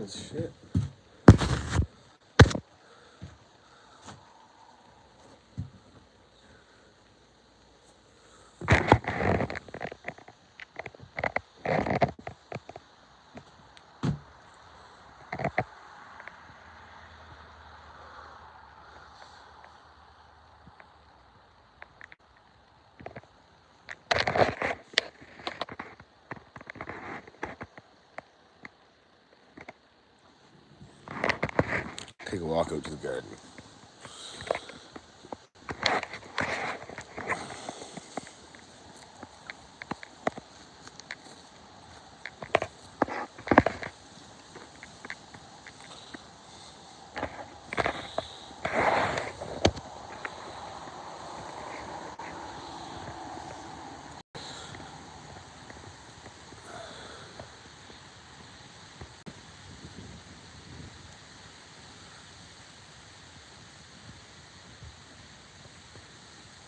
Shit. Take a walk out to the garden.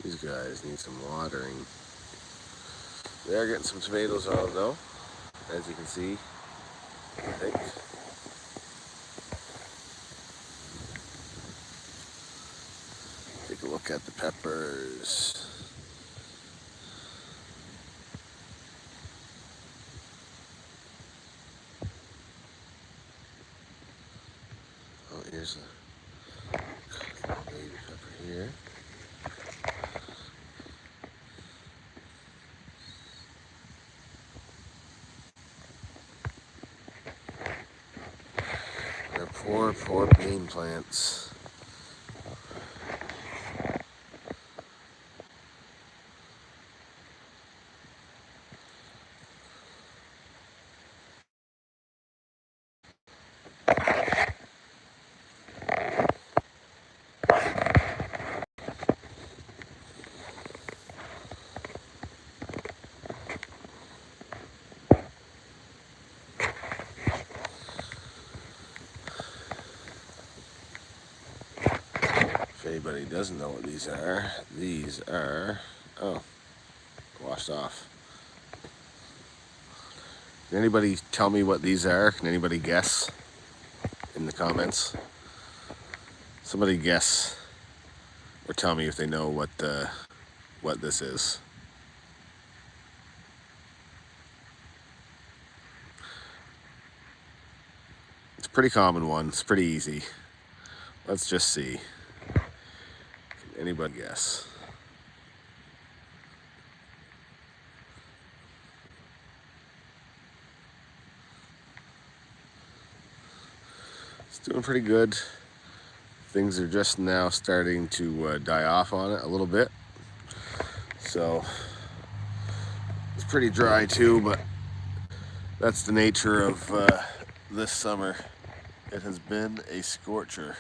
These guys need some watering. They are getting some tomatoes out though, as you can see, I think. Take a look at the peppers. Oh, here's a baby pepper here. They're poor bean plants. If anybody doesn't know what these are, oh, washed off. Can anybody tell me what these are? Can anybody guess in the comments? Somebody guess or tell me if they know what this is. It's a pretty common one. It's pretty easy. Let's just see. Can anybody guess? It's doing pretty good. Things are just now starting to die off on it a little bit. So it's pretty dry too, but that's the nature of this summer. It has been a scorcher.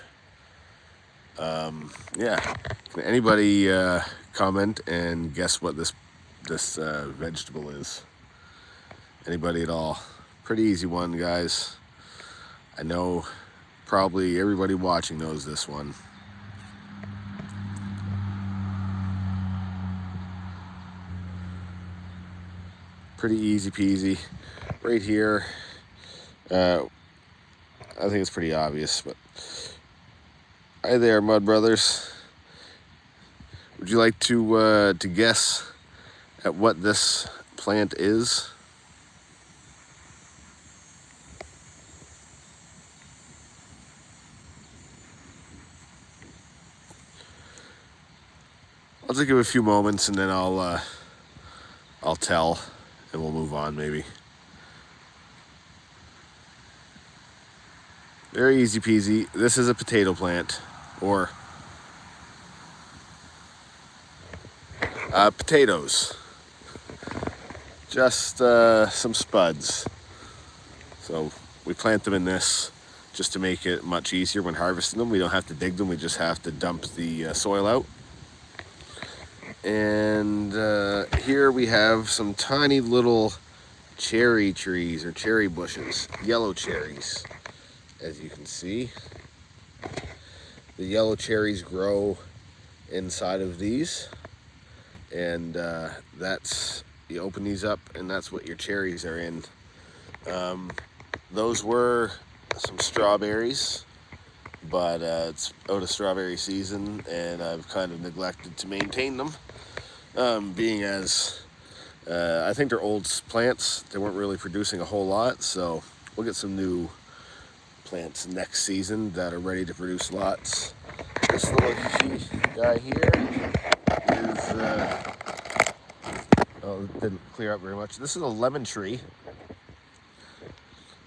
Yeah. Can anybody comment and guess what this vegetable is? Anybody at all? Pretty easy one, guys. I know probably everybody watching knows this one. Pretty easy peasy. Right here. I think it's pretty obvious, but hi there, Mud Brothers. Would you like to guess at what this plant is? I'll just give it a few moments and then I'll tell and we'll move on maybe. Very easy peasy. This is a potato plant, or potatoes. Just some spuds. So we plant them in this just to make it much easier when harvesting them. We don't have to dig them, we just have to dump the soil out. And here we have some tiny little cherry trees or cherry bushes, yellow cherries, as you can see. The yellow cherries grow inside of these, and that's, you open these up and that's what your cherries are in. Those were some strawberries, but it's out of strawberry season and I've kind of neglected to maintain them, being as I think they're old plants. They weren't really producing a whole lot, so we'll get some new plants next season that are ready to produce lots. This little guy here is oh, it didn't clear up very much. This is a lemon tree.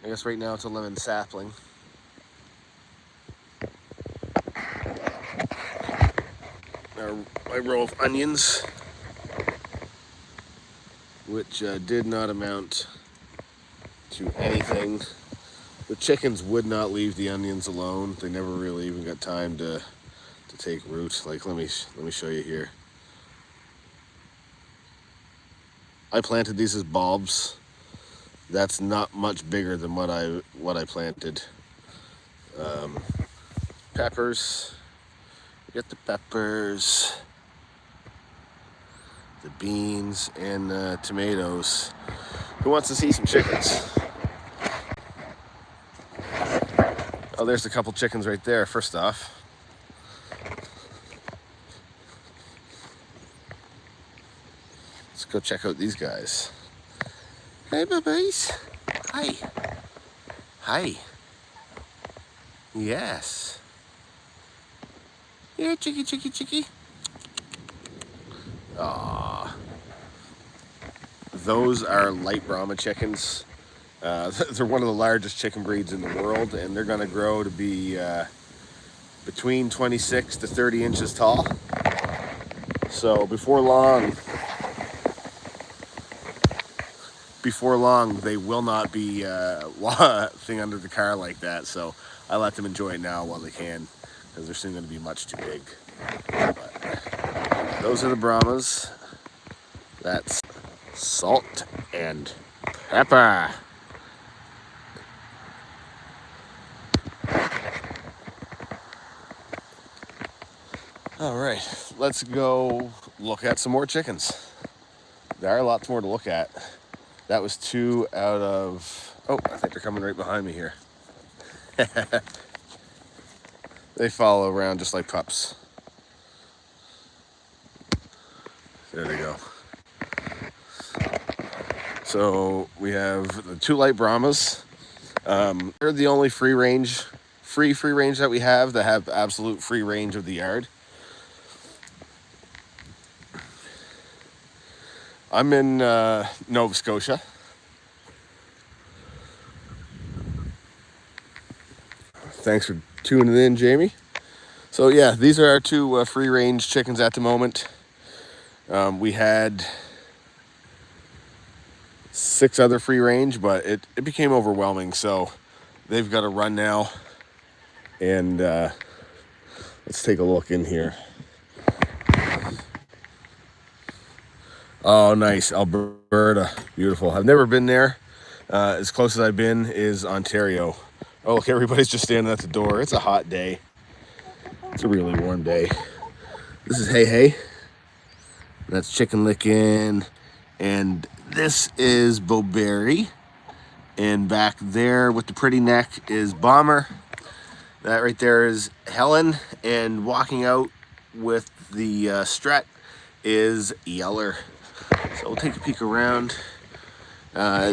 I guess right now it's a lemon sapling. My row of onions, which did not amount to anything. The chickens would not leave the onions alone. They never really even got time to take root. Like, let me show you here. I planted these as bulbs. That's not much bigger than what I planted. Peppers. Get the peppers, the beans, and tomatoes. Who wants to see some chickens? Oh, there's a couple chickens right there, first off. Let's go check out these guys. Hey, babies. Hi. Hi. Yes. Here, chicky, chicky, chicky. Aww. Those are light Brahma chickens. They're one of the largest chicken breeds in the world, and they're going to grow to be between 26 to 30 inches tall. So before long, they will not be thing under the car like that. So I let them enjoy it now while they can, because they're soon going to be much too big. But those are the Brahmas. That's salt and pepper. All right, let's go look at some more chickens. There are lots more to look at. That was 2 out of, oh, I think they're coming right behind me here. They follow around just like pups. There they go. So we have the 2 light Brahmas. They're the only free range that we have that have absolute free range of the yard. I'm in Nova Scotia. Thanks for tuning in, Jamie. So yeah, these are our 2 free range chickens at the moment. We had 6 other free range, but it became overwhelming, so they've got to run now. And let's take a look in here. Oh, nice, Alberta, beautiful. I've never been there. As close as I've been is Ontario. Oh, look, everybody's just standing at the door. It's a hot day. It's a really warm day. This is Hey Hey. That's Chicken Lickin'. And this is Beauberry. And back there with the pretty neck is Bomber. That right there is Helen. And walking out with the strut is Yeller. So we'll take a peek around.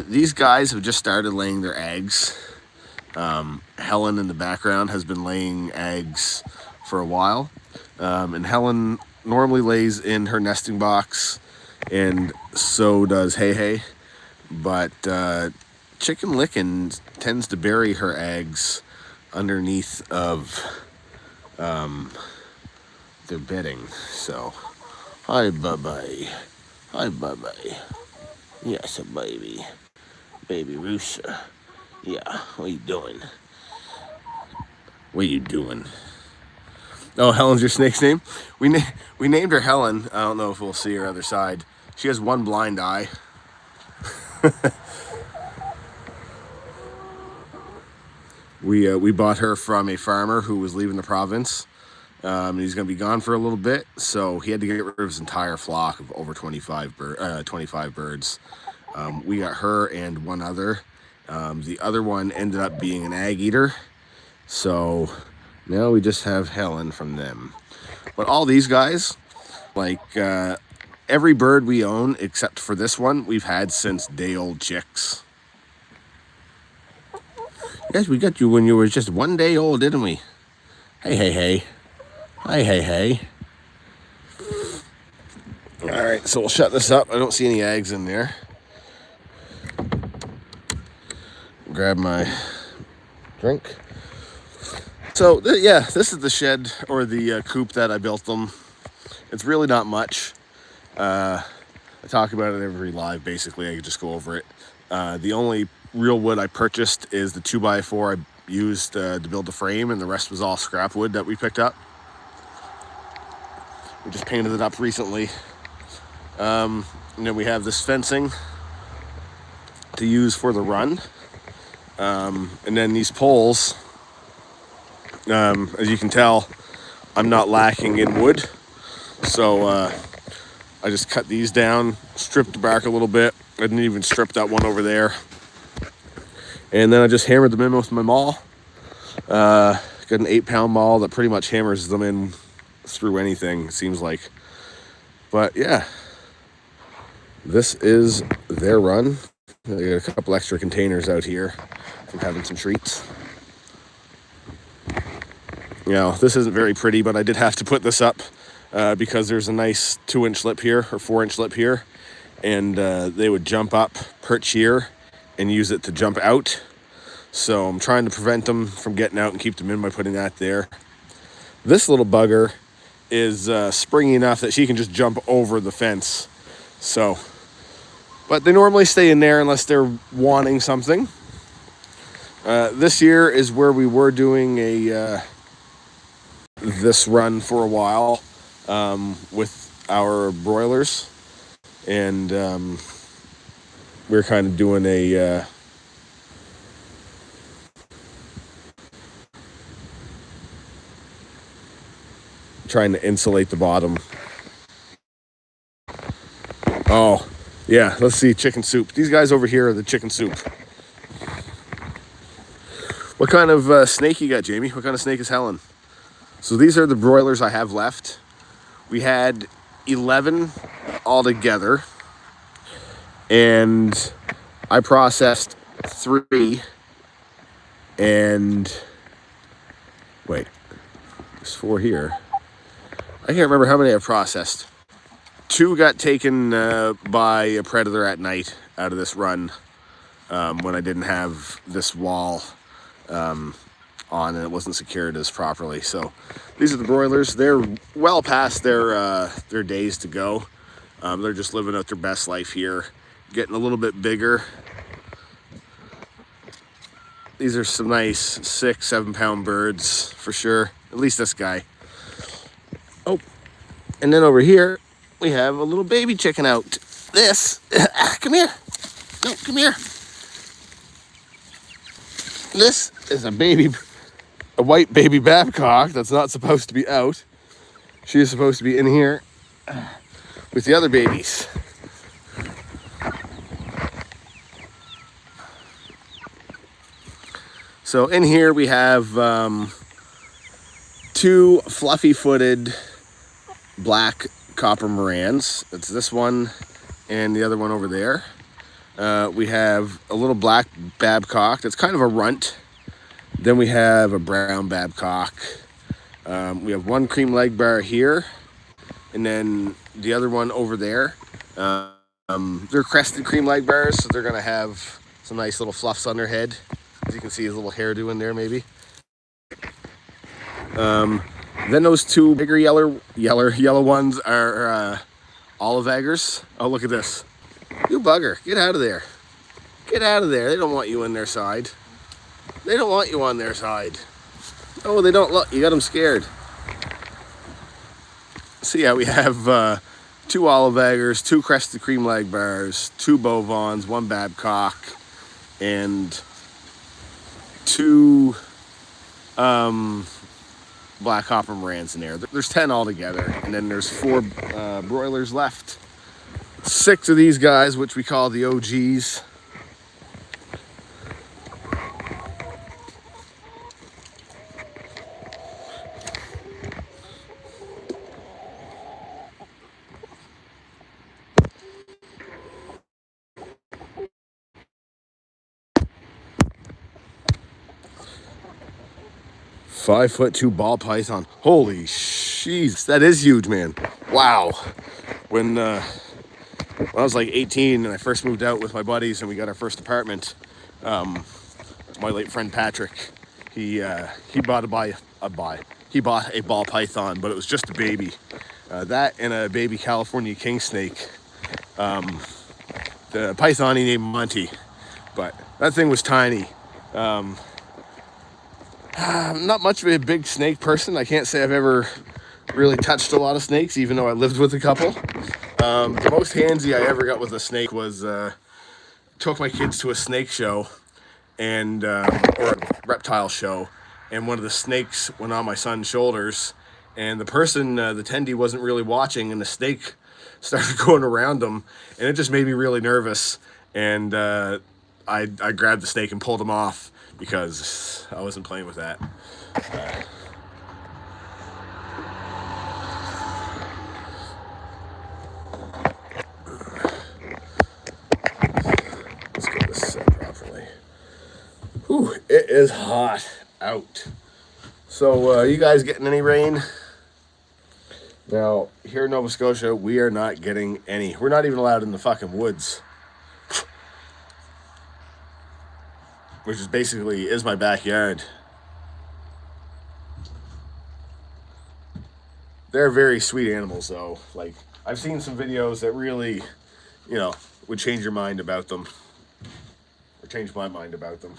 These guys have just started laying their eggs. Helen in the background has been laying eggs for a while. And Helen normally lays in her nesting box, and so does Hey Hey. But Chicken Lickin' tends to bury her eggs underneath of their bedding. So, hi, bye-bye. Hi, bye-bye. Yes, a baby. Baby Rooster. Yeah, what are you doing? What are you doing? Oh, Helen's your snake's name? We named her Helen. I don't know if we'll see her other side. She has one blind eye. We bought her from a farmer who was leaving the province. And he's going to be gone for a little bit, so he had to get rid of his entire flock of over 25 birds. We got her and one other. The other one ended up being an ag eater, so now we just have Helen from them. But all these guys, like every bird we own except for this one, we've had since day-old chicks. Yes, we got you when you were just 1 day old, didn't we? Hey, hey, hey. Hi, hey, hey. All right, so we'll shut this up. I don't see any eggs in there. Grab my drink. So, yeah, this is the shed or the coop that I built them. It's really not much. I talk about it every live, basically. I could just go over it. The only real wood I purchased is the 2x4 I used to build the frame, and the rest was all scrap wood that we picked up. We just painted it up recently. And then we have this fencing to use for the run. And then these poles, as you can tell, I'm not lacking in wood. So I just cut these down, stripped the bark a little bit. I didn't even strip that one over there. And then I just hammered them in with my maul. Got an 8-pound maul that pretty much hammers them in through anything, it seems like. But yeah, this is their run. I got a couple extra containers out here from having some treats. You know, this isn't very pretty, but I did have to put this up because there's a nice 2-inch lip here or 4-inch lip here, and they would jump up, perch here, and use it to jump out. So I'm trying to prevent them from getting out and keep them in by putting that there. This little bugger is springy enough that she can just jump over the fence. So, but they normally stay in there unless they're wanting something. This year is where we were doing this run for a while with our broilers, and we're kind of doing a trying to insulate the bottom. Oh, yeah, let's see, chicken soup. These guys over here are the chicken soup. What kind of snake you got, Jamie? What kind of snake is Helen? So these are the broilers I have left. We had 11 altogether, and I processed 3, and wait, there's 4 here. I can't remember how many I processed. 2 got taken by a predator at night out of this run when I didn't have this wall on and it wasn't secured as properly. So these are the broilers. They're well past their days to go. They're just living out their best life here, getting a little bit bigger. These are some nice 6-7 pound birds for sure. At least this guy. Oh, and then over here we have a little baby chicken out. This, come here. No, come here. This is a white baby Babcock that's not supposed to be out. She is supposed to be in here with the other babies. So in here we have 2 fluffy-footed black copper Morans. It's this one and the other one over there. We have a little black Babcock that's kind of a runt. Then we have a brown Babcock. We have 1 cream leg bar here, and then the other one over there. They're crested cream leg bars, so they're gonna have some nice little fluffs on their head. As you can see, his little hairdo in there, maybe. Then those 2 bigger yellow ones are olive eggers. Oh, look at this. You bugger, get out of there. Get out of there. They don't want you in their side. They don't want you on their side. Oh, they don't look. You got them scared. So yeah, we have 2 olive eggers, 2 crested cream leg bars, 2 bovons, 1 Babcock, and 2 black hopper Morans in there. There's 10 altogether, and then there's 4 broilers left. 6 of these guys, which we call the OGs. "5'2" ball python. Holy jeez, that is huge, man. Wow. When I was like 18 and I first moved out with my buddies and we got our first apartment, my late friend Patrick, he bought he bought a ball python, but it was just a baby. That and a baby California king snake. The python he named Monty, but that thing was tiny. I'm not much of a big snake person. I can't say I've ever really touched a lot of snakes, even though I lived with a couple. The most handsy I ever got with a snake was took my kids to a snake show and or a reptile show, and one of the snakes went on my son's shoulders, and the person, the attendee, wasn't really watching, and the snake started going around him, and it just made me really nervous. And I grabbed the snake and pulled him off because I wasn't playing with that. Let's get this set properly. Whew, it is hot out. So you guys getting any rain? Now, here in Nova Scotia, we are not getting any. We're not even allowed in the fucking woods. Which is basically is my backyard. They're very sweet animals, though. Like, I've seen some videos that really, would change your mind about them. Or change my mind about them.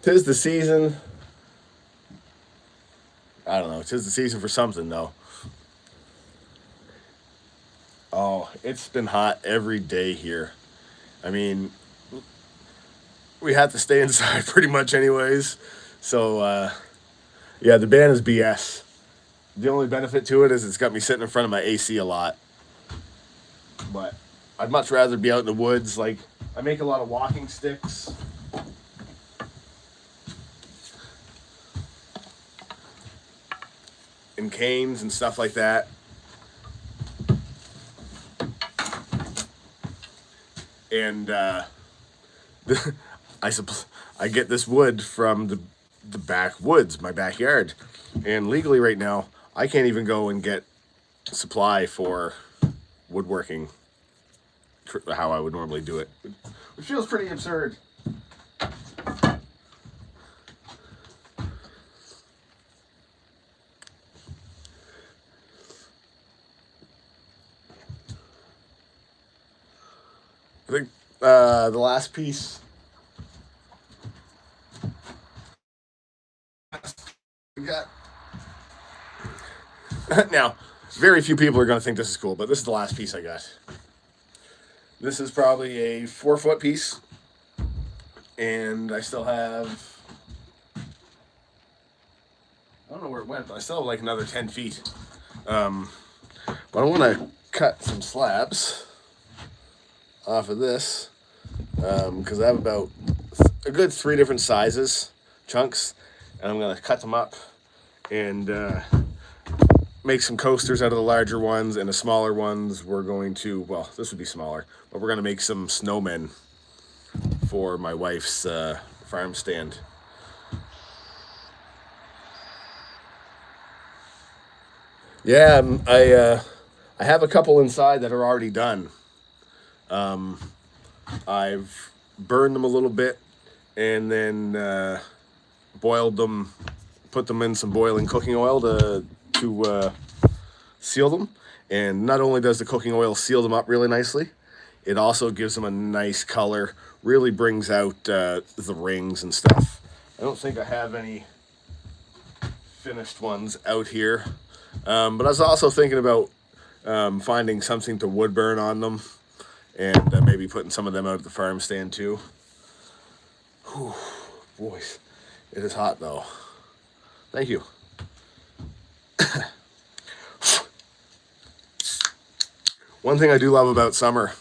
Tis the season. I don't know. Tis the season for something, though. Oh, it's been hot every day here. I mean, we had to stay inside pretty much anyways. So, yeah, the ban is BS. The only benefit to it is it's got me sitting in front of my AC a lot. But I'd much rather be out in the woods. Like, I make a lot of walking sticks. And canes and stuff like that. And I get this wood from the backwoods, my backyard. And legally right now, I can't even go and get supply for woodworking how I would normally do it. Which feels pretty absurd. I think the last piece we got. Now, very few people are going to think this is cool, but this is the last piece I got. This is probably a 4-foot piece, and I still have, I don't know where it went, but I still have like another 10 feet. But I want to cut some slabs off of this because I have about a good 3 different sizes chunks, and I'm going to cut them up and make some coasters out of the larger ones, and the smaller ones we're going to, well, this would be smaller, but we're going to make some snowmen for my wife's farm stand. Yeah, I have a couple inside that are already done. I've burned them a little bit and then boiled them, put them in some boiling cooking oil to seal them. And not only does the cooking oil seal them up really nicely, It also gives them a nice color, really brings out the rings and stuff. I don't think I have any finished ones out here, but I was also thinking about finding something to wood burn on them, and maybe putting some of them out at the farm stand too. Whew, boys, it is hot though. Thank you. One thing I do love about summer,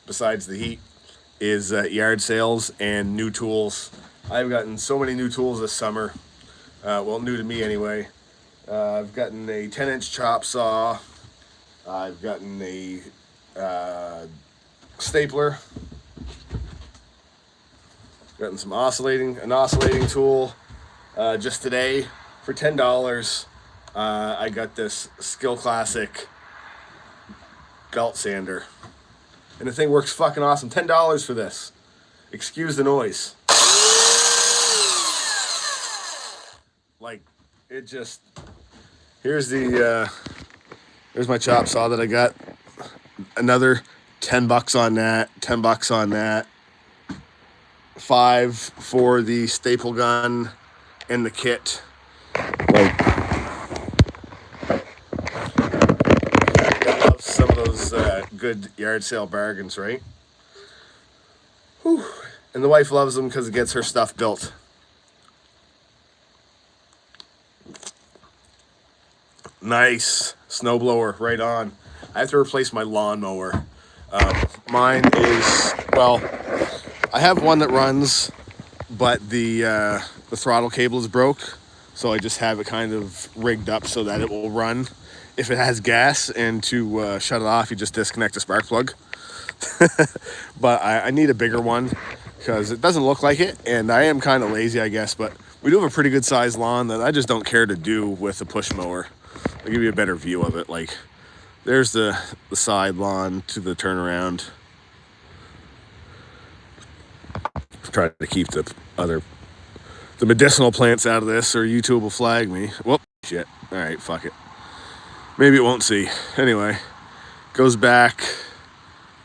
besides the heat, is yard sales and new tools. I've gotten so many new tools this summer. Well, new to me anyway. I've gotten a 10-inch chop saw. I've gotten a stapler. Gotten an oscillating tool. Just today, for $10, I got this Skill Classic belt sander. And the thing works fucking awesome. $10 for this. Excuse the noise. Like, it just... Here's my chop saw that I got. Another $10 on that. $10 on that. $5 for the staple gun and the kit. Like, I love some of those good yard sale bargains, right? Whew. And the wife loves them because it gets her stuff built. Nice snowblower, right on. I have to replace my lawnmower. Mine is, well, I have one that runs, but the throttle cable is broke, so I just have it kind of rigged up so that it will run if it has gas, and to shut it off, you just disconnect the spark plug. But I need a bigger one because it doesn't look like it, and I am kind of lazy, I guess, but we do have a pretty good sized lawn that I just don't care to do with a push mower. I'll give you a better view of it. Like, there's the side lawn to the turnaround. Try to keep the medicinal plants out of this, or YouTube will flag me. Whoop, shit. All right, fuck it. Maybe it won't see. Anyway, goes back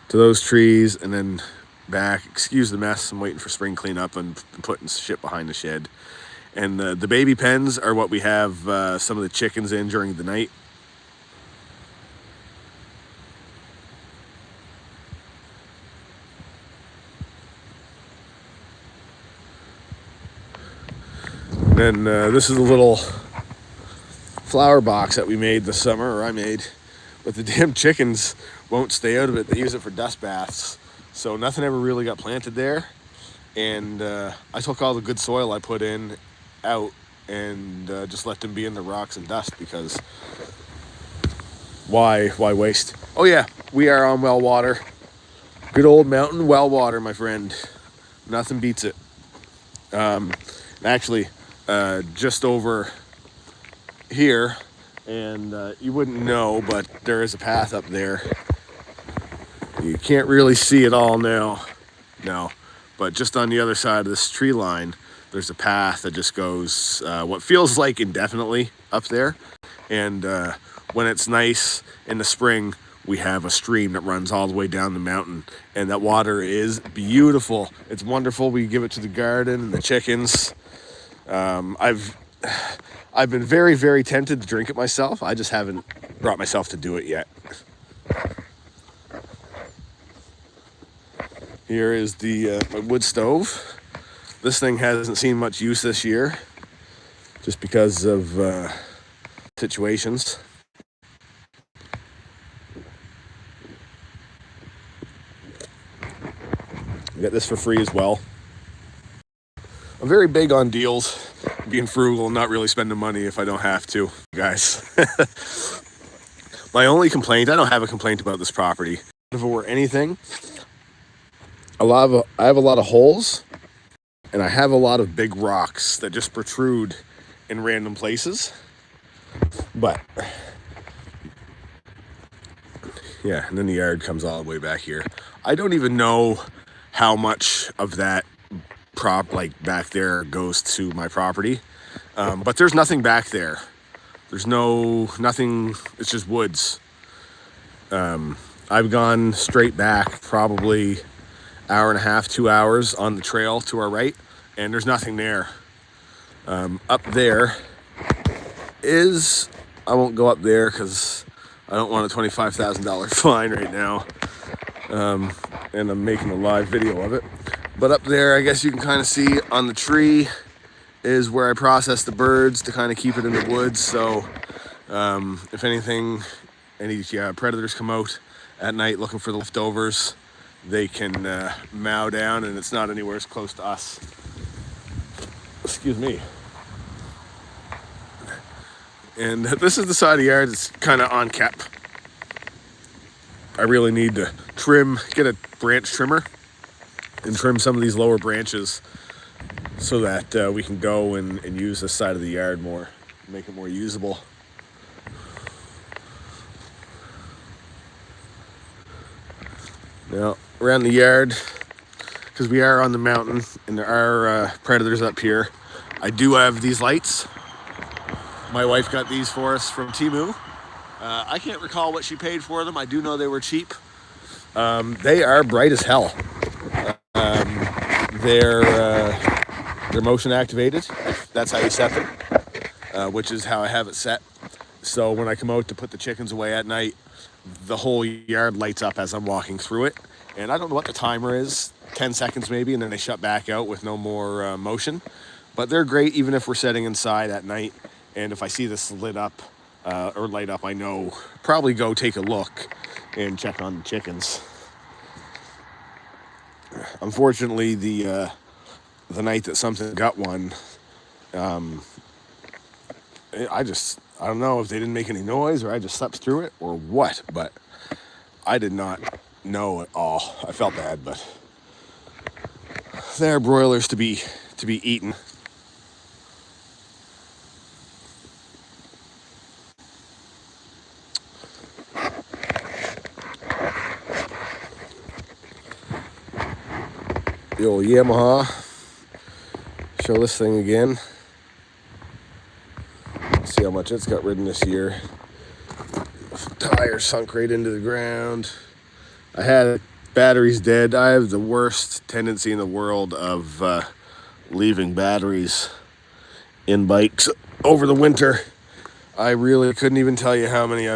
to those trees and then back. Excuse the mess. I'm waiting for spring cleanup and putting shit behind the shed. And the baby pens are what we have some of the chickens in during the night. And this is a little flower box that we made this summer, or I made. But the damn chickens won't stay out of it. They use it for dust baths. So nothing ever really got planted there. And I took all the good soil I put in out and just let them be in the rocks and dust, because why waste? Oh yeah, we are on well water. Good old mountain well water, my friend. Nothing beats it. Actually, just over here, and you wouldn't know, but there is a path up there. You can't really see it all now. No, but just on the other side of this tree line, there's a path that just goes what feels like indefinitely up there. And when it's nice in the spring, we have a stream that runs all the way down the mountain, and that water is beautiful. It's wonderful. We give it to the garden and the chickens. I've been very, very tempted to drink it myself. I just haven't brought myself to do it yet. Here is the my wood stove. This thing hasn't seen much use this year, just because of situations. I got this for free as well. I'm very big on deals, being frugal, not really spending money if I don't have to, guys. My only complaint, I don't have a complaint about this property. If it were anything, I have a lot of holes, and I have a lot of big rocks that just protrude in random places. But yeah, and then the yard comes all the way back here. I don't even know how much of that back there goes to my property, but there's nothing back there. There's nothing. It's just woods. I I've gone straight back probably hour and a half, 2 hours on the trail to our right, and there's nothing there. Up there is, I won't go up there because I don't want a $25,000 fine right now, and I'm making a live video of it. But up there, I guess you can kind of see on the tree is where I process the birds to kind of keep it in the woods. So if anything, any predators come out at night looking for the leftovers, they can mow down, and it's not anywhere as close to us. Excuse me. And this is the side of the yard that's kind of unkept. I really need to get a branch trimmer and trim some of these lower branches so that we can go and use this side of the yard more, make it more usable. Now, around the yard, because we are on the mountain and there are predators up here, I do have these lights. My wife got these for us from Temu. I can't recall what she paid for them. I do know they were cheap. They are bright as hell. They're motion activated. That's how you set them, which is how I have it set. So when I come out to put the chickens away at night, the whole yard lights up as I'm walking through it. And I don't know what the timer is, 10 seconds maybe, and then they shut back out with no more motion. But they're great even if we're sitting inside at night. And if I see this lit up or light up, I know probably go take a look and check on the chickens. Unfortunately, the night that something got one, I don't know if they didn't make any noise or I just slept through it or what, but I did not know at all. I felt bad, but they're broilers to be eaten. The old Yamaha. Show this thing again. See how much it's got ridden this year. Tire sunk right into the ground. I had batteries dead. I have the worst tendency in the world of leaving batteries in bikes over the winter. I really couldn't even tell you how many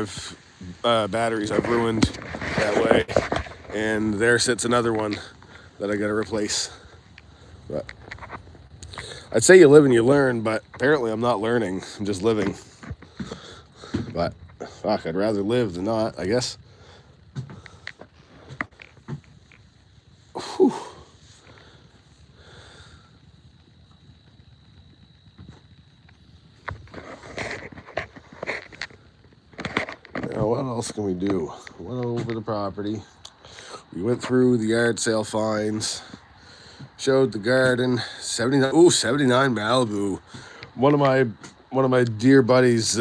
batteries I've ruined that way. And there sits another one that I gotta replace. But I'd say you live and you learn, but apparently I'm not learning. I'm just living. But fuck, I'd rather live than not, I guess. Whew. Now what else can we do? Went over the property. We went through the yard sale finds. Showed the garden. 79 Malibu. One of my dear buddies,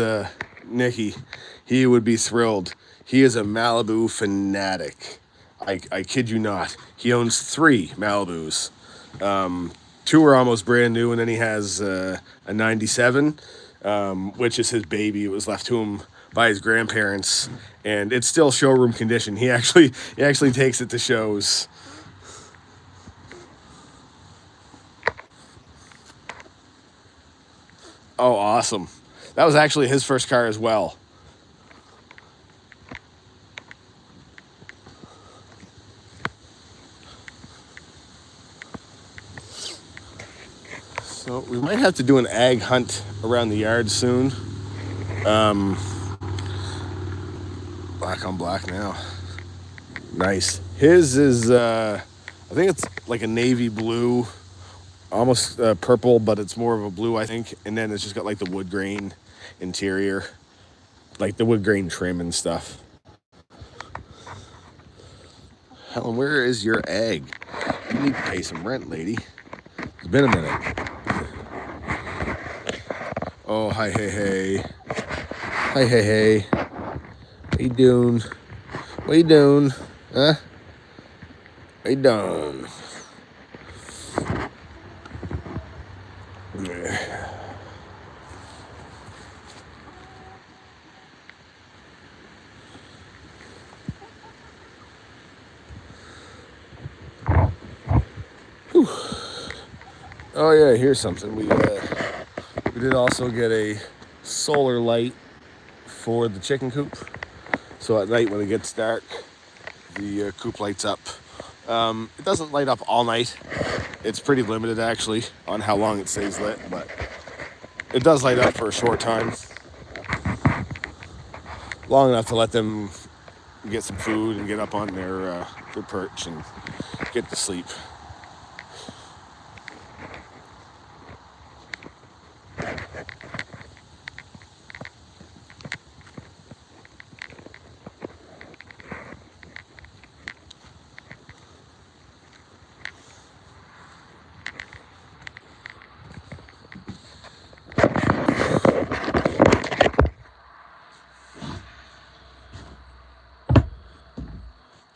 Nicky, he would be thrilled. He is a Malibu fanatic. I kid you not. He owns 3 Malibus. 2 are almost brand new, and then he has a 97, which is his baby. It was left to him by his grandparents, and it's still showroom condition. He actually takes it to shows. Oh, awesome. That was actually his first car as well. So we might have to do an ag hunt around the yard soon. Black on black now. Nice. His is, I think it's like a navy blue, almost purple, but it's more of a blue, I think. And then it's just got like the wood grain interior, like the wood grain trim and stuff. Helen, where is your egg? You need to pay some rent, lady. It's been a minute. Oh, hi, hey. Hi, hey. What you doing? What you doing? Huh? What you doing? Oh yeah, here's something. We did also get a solar light for the chicken coop. So at night when it gets dark, the coop lights up. It doesn't light up all night. It's pretty limited actually on how long it stays lit, but it does light up for a short time, long enough to let them get some food and get up on their perch and get to sleep.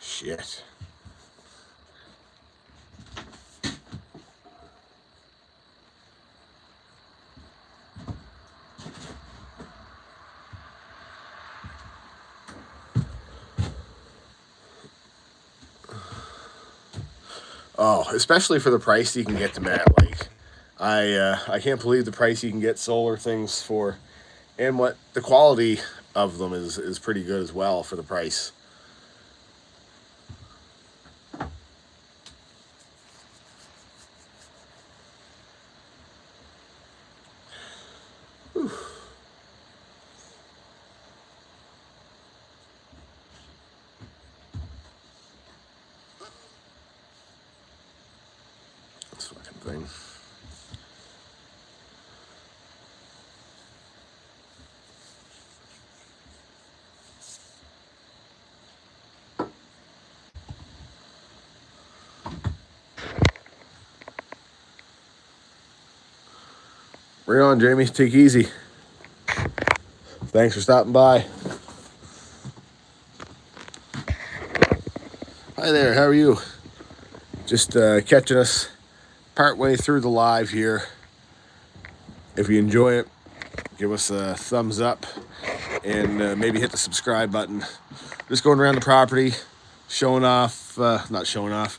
Shit. Oh, especially for the price you can get them at. Like, I can't believe the price you can get solar things for, and what the quality of them is pretty good as well for the price. This fucking thing. Bring it on, Jamie. Take it easy. Thanks for stopping by. Hi there. How are you? Just catching us partway through the live here. If you enjoy it, give us a thumbs up and maybe hit the subscribe button. Just going around the property, showing off, not showing off,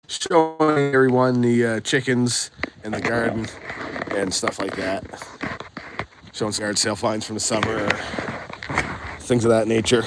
showing everyone the chickens and the garden and stuff like that. Showing some yard sale finds from the summer, things of that nature.